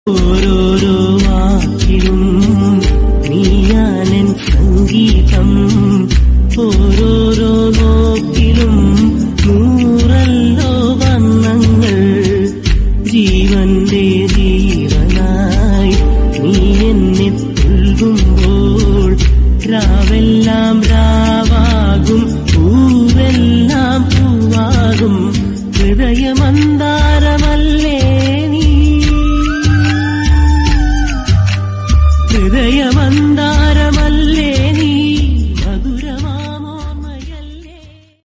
ഓരോരോ വാക്കിലും നീയാണെൻ സംഗീതം, ഓരോരോ നോക്കിലും നൂറല്ലോ വർണ്ണങ്ങൾ. ജീവന്റെ ജീവനായി നീ എന്നെ പുൽകുമ്പോൾ രാവെല്ലാം രാവാകും, പൂവെല്ലാം പൂവാകും. ഹൃദയമന്ന്